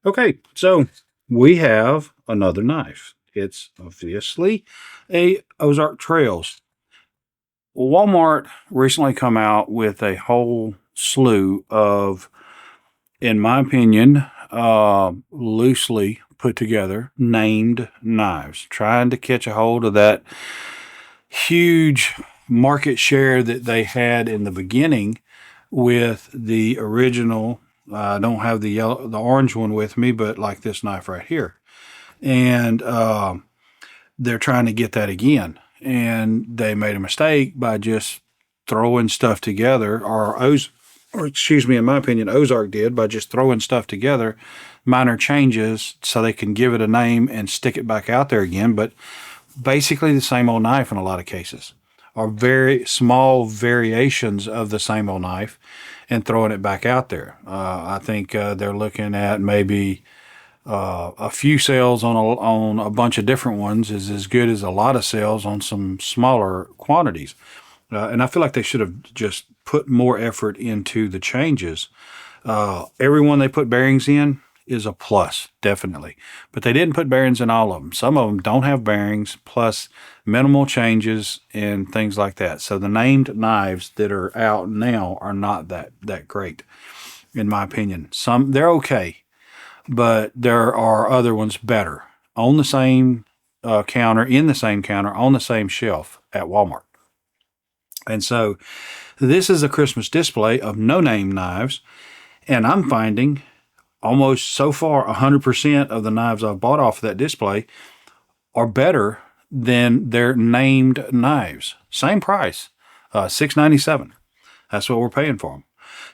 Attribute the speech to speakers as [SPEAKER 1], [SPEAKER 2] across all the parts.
[SPEAKER 1] Okay, so we have another knife. It's obviously a Ozark Trails. Walmart recently come out with a whole slew of, in my opinion, loosely put together named knives, trying to catch a hold of that huge market share that they had in the beginning with the original. I don't have the orange one with me, but like this knife right here, and they're trying to get that again. And they made a mistake by just throwing stuff together, or excuse me, in my opinion, Ozark did by just throwing stuff together, minor changes so they can give it a name and stick it back out there again. But basically the same old knife in a lot of cases, or very small variations of the same old knife and throwing it back out there. I think they're looking at maybe a few sales on a bunch of different ones is as good as a lot of sales on some smaller quantities. And I feel like they should have just put more effort into the changes. Everyone they put bearings in is a plus, definitely. But they didn't put bearings in all of them. Some of them don't have bearings, plus minimal changes and things like that. So the named knives that are out now are not that great, in my opinion. Some they're okay, but there are other ones better on the same counter, in the same counter, on the same shelf at Walmart. And so this is a Christmas display of no-name knives, and I'm finding almost so far 100% of the knives I've bought off of that display are better than their named knives. Same price, $6.97. That's what we're paying for them.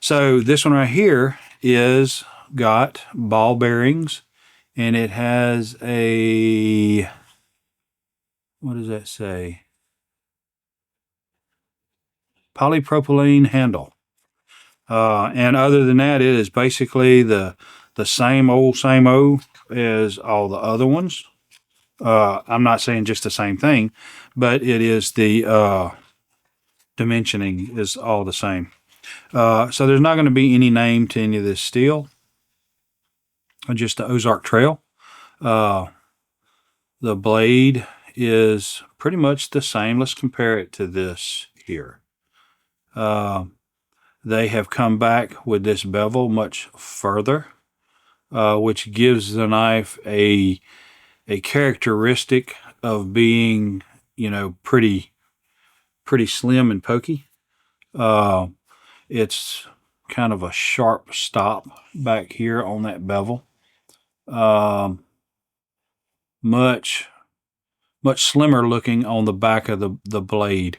[SPEAKER 1] So this one right here is got ball bearings, and it has a, what does that say? Polypropylene handle. And other than that, it is basically the same old as all the other ones. I'm not saying just the same thing, but it is the dimensioning is all the same. So there's not going to be any name to any of this steel. Just the Ozark Trail. The blade is pretty much the same. Let's compare it to this here. They have come back with this bevel much further, which gives the knife a characteristic of being, pretty slim and pokey. It's kind of a sharp stop back here on that bevel. Much slimmer looking on the back of the blade.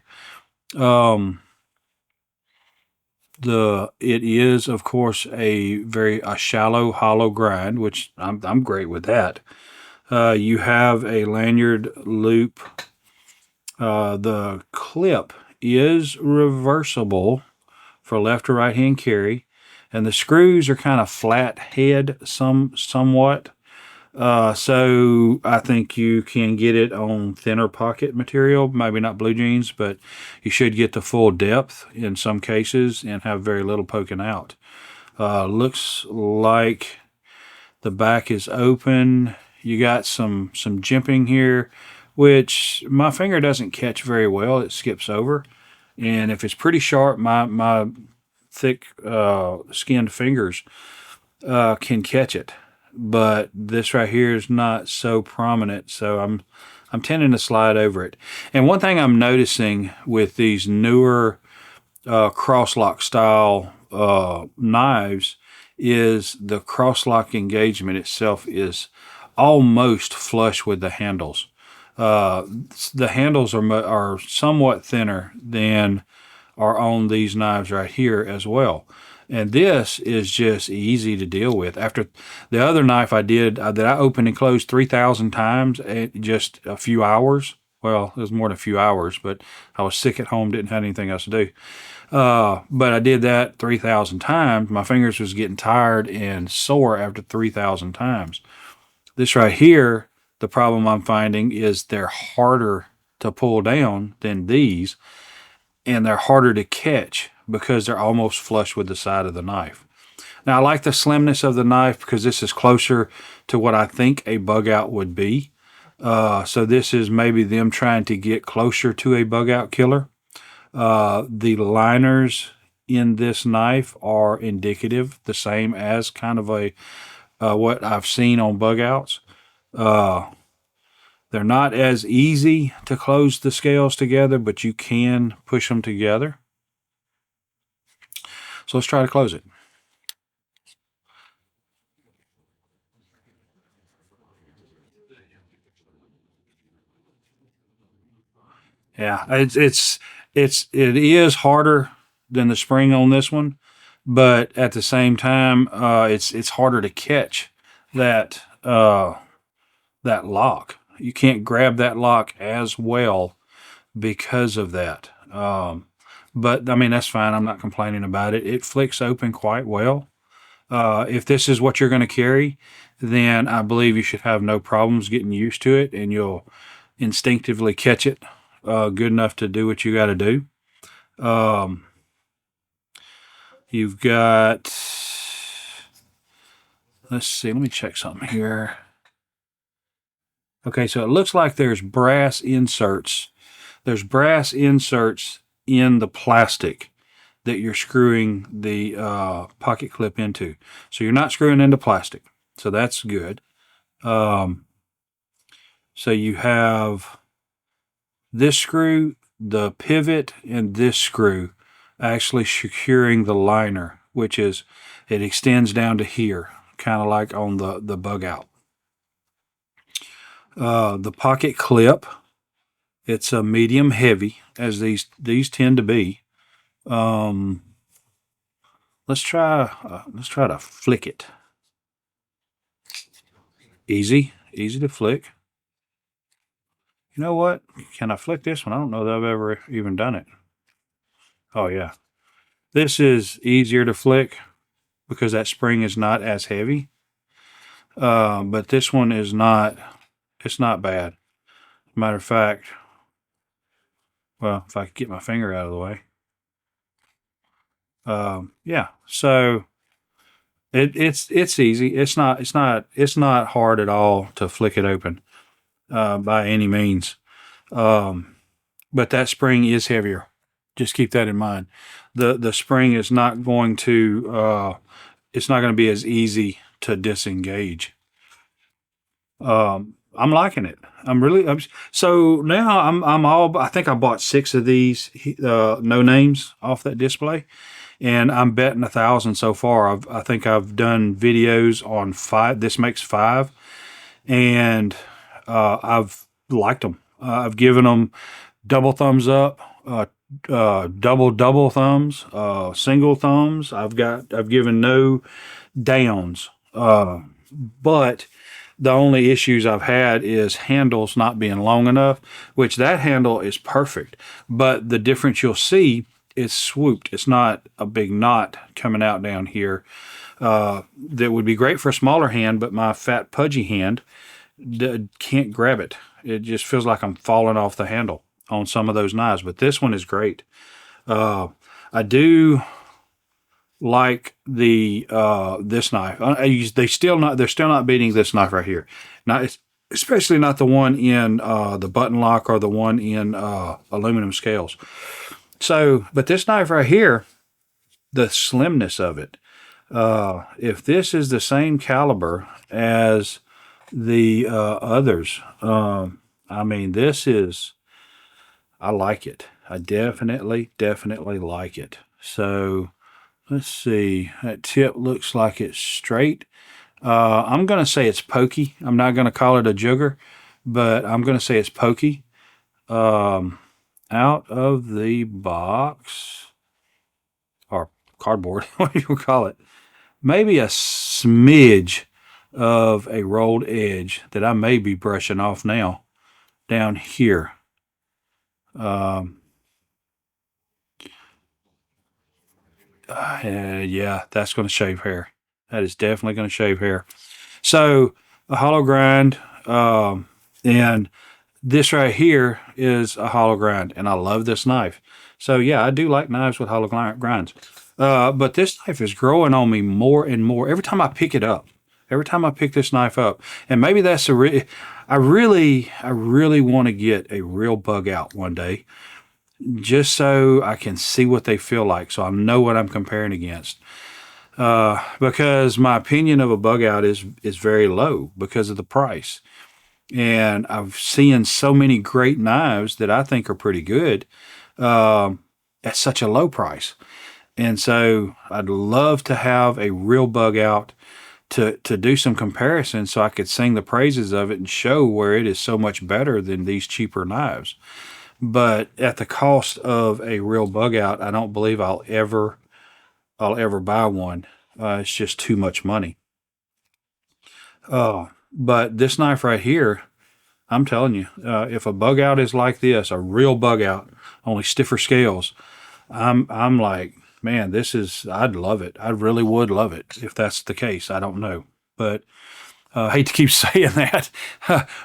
[SPEAKER 1] It is, of course, a shallow hollow grind, which I'm great with that. You have a lanyard loop. The clip is reversible for left or right hand carry, and the screws are kind of flat head somewhat. So I think you can get it on thinner pocket material, maybe not blue jeans, but you should get the full depth in some cases and have very little poking out. Looks like the back is open. You got some jimping here, which my finger doesn't catch very well. It skips over. And if it's pretty sharp, my thick skinned fingers can catch it. But this right here is not so prominent, so I'm tending to slide over it. And one thing I'm noticing with these newer crosslock style knives is the crosslock engagement itself is almost flush with the handles. The handles are somewhat thinner than are on these knives right here as well. And this is just easy to deal with. After the other knife I did, that I opened and closed 3,000 times in just a few hours. Well, it was more than a few hours, but I was sick at home, didn't have anything else to do. But I did that 3,000 times. My fingers was getting tired and sore after 3,000 times. This right here, the problem I'm finding is they're harder to pull down than these, and they're harder to catch because they're almost flush with the side of the knife. Now, I like the slimness of the knife because this is closer to what I think a bug out would be. So this is maybe them trying to get closer to a bug out killer. The liners in this knife are indicative, the same as kind of a what I've seen on bug outs. They're not as easy to close the scales together, but you can push them together. So let's try to close it. Yeah, it is harder than the spring on this one, but at the same time, it's harder to catch that that lock. You can't grab that lock as well because of that. But I mean, that's fine. I'm not complaining about it. It flicks open quite well. If this is what you're going to carry, then I believe you should have no problems getting used to it, and you'll instinctively catch it good enough to do what you got to do. You've got, let's see, let me check something here. Okay, so it looks like there's brass inserts. There's brass inserts in the plastic that you're screwing the pocket clip into. So you're not screwing into plastic. So that's good. So you have this screw, the pivot, and this screw actually securing the liner, which is, it extends down to here, kind of like on the bug out. The pocket clip, it's a medium heavy, as these tend to be. Let's try to flick it. Easy to flick. You know what? Can I flick this one? I don't know that I've ever even done it. Oh yeah. This is easier to flick because that spring is not as heavy. But this one is not, it's not bad. Matter of fact, well, if I could get my finger out of the way. Yeah, so it's easy. It's not hard at all to flick it open by any means. But that spring is heavier. Just keep that in mind. The spring is not going to it's not going to be as easy to disengage. I'm liking it. So now I think I bought 6 of these no names off that display, and I'm betting 1,000 so far. I think I've done videos on 5. This makes 5, and I've liked them. I've given them double thumbs up, double thumbs, single thumbs. I've given no downs, but the only issues I've had is handles not being long enough, which that handle is perfect. But the difference you'll see is swooped. It's not a big knot coming out down here. That would be great for a smaller hand, but my fat pudgy hand can't grab it. It just feels like I'm falling off the handle on some of those knives. But this one is great. I do like the this knife. They're still not beating this knife right here. Now, especially not the one in the button lock or the one in aluminum scales. So, but this knife right here, the slimness of it. If this is the same caliber as the others, I mean, this is. I like it. I definitely like it. So. Let's see, that tip looks like it's straight. I'm going to say it's pokey. I'm not going to call it a jugger, but I'm going to say it's pokey. Out of the box, or cardboard, what do you call it? Maybe a smidge of a rolled edge that I may be brushing off now down here. Yeah, that's going to shave hair. That is definitely going to shave hair. So a hollow grind, and this right here is a hollow grind, and I love this knife. So yeah, I do like knives with hollow grinds. But this knife is growing on me more and more every time I pick it up. Every time I pick this knife up, and maybe that's I really want to get a real bug out one day, just so I can see what they feel like, so I know what I'm comparing against. Because my opinion of a bug out is very low because of the price, and I've seen so many great knives that I think are pretty good at such a low price. And so I'd love to have a real bug out to do some comparison so I could sing the praises of it and show where it is so much better than these cheaper knives. But at the cost of a real bug out, I don't believe I'll ever buy one. It's just too much money. But this knife right here, I'm telling you, if a bug out is like this, a real bug out, only stiffer scales, I'm like, man, I'd love it. I really would love it if that's the case. I don't know, but I hate to keep saying that,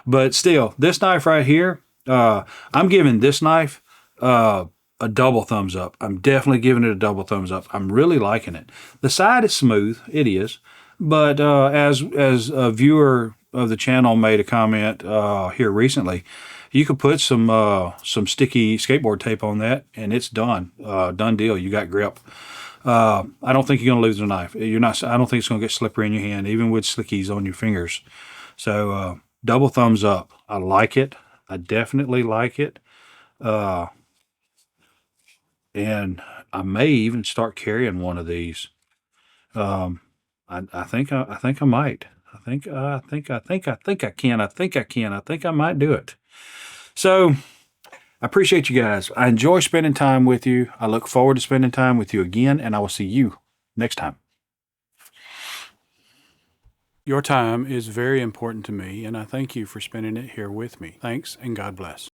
[SPEAKER 1] but still, this knife right here, I'm giving this knife a double thumbs up. I'm definitely giving it a double thumbs up. I'm really liking it. The side is smooth, it is, but as a viewer of the channel made a comment here recently, you could put some sticky skateboard tape on that, and it's done. Done deal. You got grip. I don't think you're gonna lose the knife. You're not. I don't think it's gonna get slippery in your hand, even with slickies on your fingers. So double thumbs up. I like it. I definitely like it. Uh, and I may even start carrying one of these. Um, I think I might. I can. I think I might do it. So I appreciate you guys. I enjoy spending time with you. I look forward to spending time with you again, and I will see you next time. Your time is very important to me, and I thank you for spending it here with me. Thanks, and God bless.